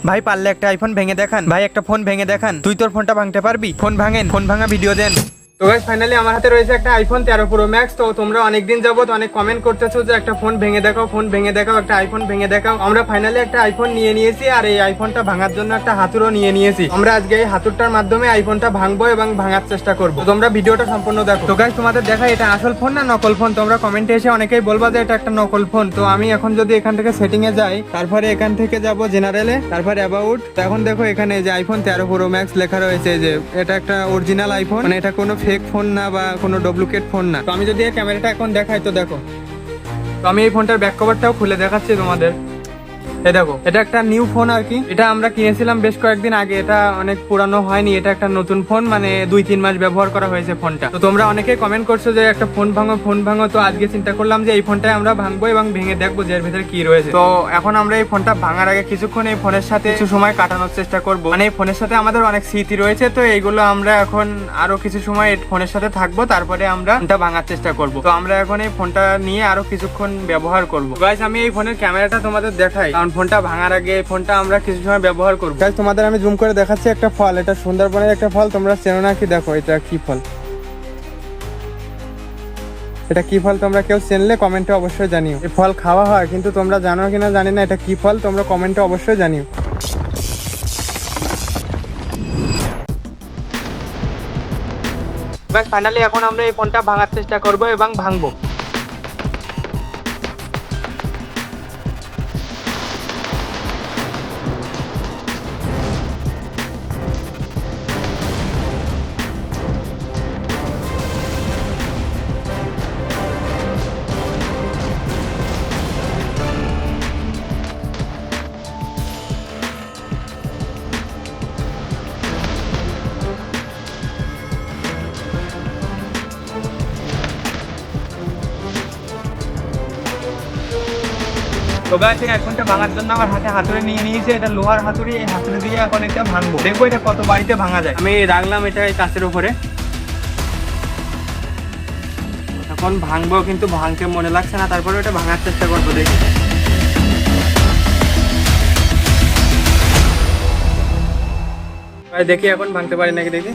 ভাই পারলে একটা আইফোন ভেঙে দেখান, ভাই একটা ফোন ভেঙে দেখান। তুই তোর ফোনটা ভাঙতে পারবি? ফোন ভাঙেন, ফোন ভাঙা ভিডিও দেন। তো গাইস ফাইনালি আমার হাতে রয়েছে একটা আইফোন 13 প্রো ম্যাক্স। তো তোমরা অনেকদিন যাবত অনেক কমেন্ট করতেছো যে একটা ফোন ভেঙে দেখাও, ফোন ভেঙে দেখাও, একটা আইফোন ভেঙে দেখাও। আমরা ফাইনালি একটা আইফোন নিয়ে নিয়েছি, আর এই আইফোনটা ভাঙার জন্য একটা হাতুড়ও নিয়ে নিয়েছি। আমরা আজকে এই হাতুড়টার মাধ্যমে আইফোনটা ভাঙবো এবং ভাঙার চেষ্টা করবো। তো তোমরা ভিডিওটা সম্পূর্ণ দেখো। তো গাইস তোমাদের দেখা এটা আসল ফোন না নকল ফোন? তোমরা কমেন্টে এসে অনেকেই বলবা যে এটা একটা নকল ফোন। তো আমি এখন যদি এখান থেকে সেটিং এ যাই, তারপরে এখান থেকে যাব জেনারেলে, তারপরে অ্যাবাউট। তো এখন দেখো এখানে যে আইফোন 13 প্রো ম্যাক্স লেখা রয়েছে, যে এটা একটা অরিজিনাল আইফোন, মানে এটা কোনো ফেক ফোন না বা কোনো ডুপ্লিকেট ফোন না। তো আমি যদি এই ক্যামেরাটা এখন দেখাই, তো দেখো, তো আমি এই ফোনটার ব্যাক কভারটাও খুলে দেখাচ্ছি তোমাদের। এই দেখো, এটা একটা নিউ ফোন আর কি। এটা আমরা কিনেছিলাম বেশ কয়েকদিন আগে, এটা অনেক পুরানো হয়নি, এটা একটা নতুন ফোন, মানে 2-3 মাস ব্যবহার করা হয়েছে ফোনটা। তো তোমরা অনেকেই কমেন্ট করছো যে একটা ফোন ভাঙো, ফোন ভাঙো। তো আজকে চিন্তা করলাম যে এই ফোনটাই আমরা ভাঙবো এবং ভেঙে দেখবো যে এর ভিতরে কি রয়েছে। তো এখন আমরা এই ফোনটা ভাঙার আগে কিছুক্ষণ এই ফোনের সাথে কিছু সময় কাটানোর চেষ্টা করবো। মানে এই ফোনের সাথে আমাদের অনেক স্মৃতি রয়েছে, তো এইগুলো আমরা এখন আরো কিছু সময় এই ফোনের সাথে থাকবো, তারপরে আমরা ফোনটা ভাঙার চেষ্টা করবো। তো আমরা এখন এই ফোনটা নিয়ে আরো কিছুক্ষণ ব্যবহার করবো। গাইস আমি এই ফোনের ক্যামেরাটা তোমাদের দেখাই, কারণ ফোনটা ভাঙার আগে এই ফোনটা আমরা কিছু সময় ব্যবহার করবো। গাইস তোমাদের আমি জুম করে দেখাচ্ছি একটা ফল, এটা সুন্দরবনের একটা ফল, তোমরা চেনো না কি? দেখো এটা কি ফল, এটা কি ফল তোমরা কেউ চেনলে কমেন্টে অবশ্যই জানিও। এই ফল খাওয়া হয়, কিন্তু তোমরা জানো কিনা জানি না এটা কি ফল, তোমরা কমেন্টে অবশ্যই জানিও। ফাইনালি এখন আমরা এই ফোনটা ভাঙার চেষ্টা করবো এবং ভাঙবো। তো গাইস এই আইফোনটা ভাঙার জন্য আমার হাতে হাতুড়ি নিয়ে নিয়েছে, এটা লোহার হাতুড়ি। এই হাতুড়ি দিয়ে এখন এটা ভাঙবো, দেখবো এটা কত বাড়িতে ভাঙা যায়। আমি রাখলাম এটা এই কাঁচের উপরে, এখন ভাঙবো, কিন্তু ভাঙতে মনে লাগছে না, তারপরে এটা ভাঙার চেষ্টা করবো, দেখি। দেখি এখন ভাঙতে পারি নাকি, দেখি।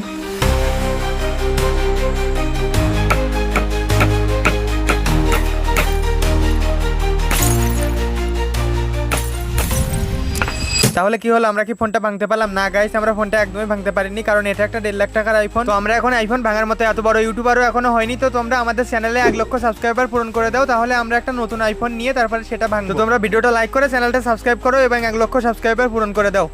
তাহলে কি হলো, আমরা কি ফোনটা ভাঙতে পারলাম? না গাইস, আমরা ফোনটা একদমই ভাঙতে পারিনি, কারণ এটা একটা 1.5 লাখ টাকার আইফোন। তো আমরা এখন আইফোন ভাঙার মতো এত বড় ইউটিউবারও এখনো হয়নি। তো তোমরা আমাদের চ্যানেলে 1 লক্ষ সাবস্ক্রাইবার পূরণ করে দাও, তাহলে আমরা একটা নতুন আইফোন নিয়ে তারপরে সেটা ভাঙবো। তো তোমরা ভিডিওটা লাইক করে চ্যানেলটা সাবস্ক্রাইব করো এবং 1 লক্ষ সাবস্ক্রাইবার পূরণ করে দাও।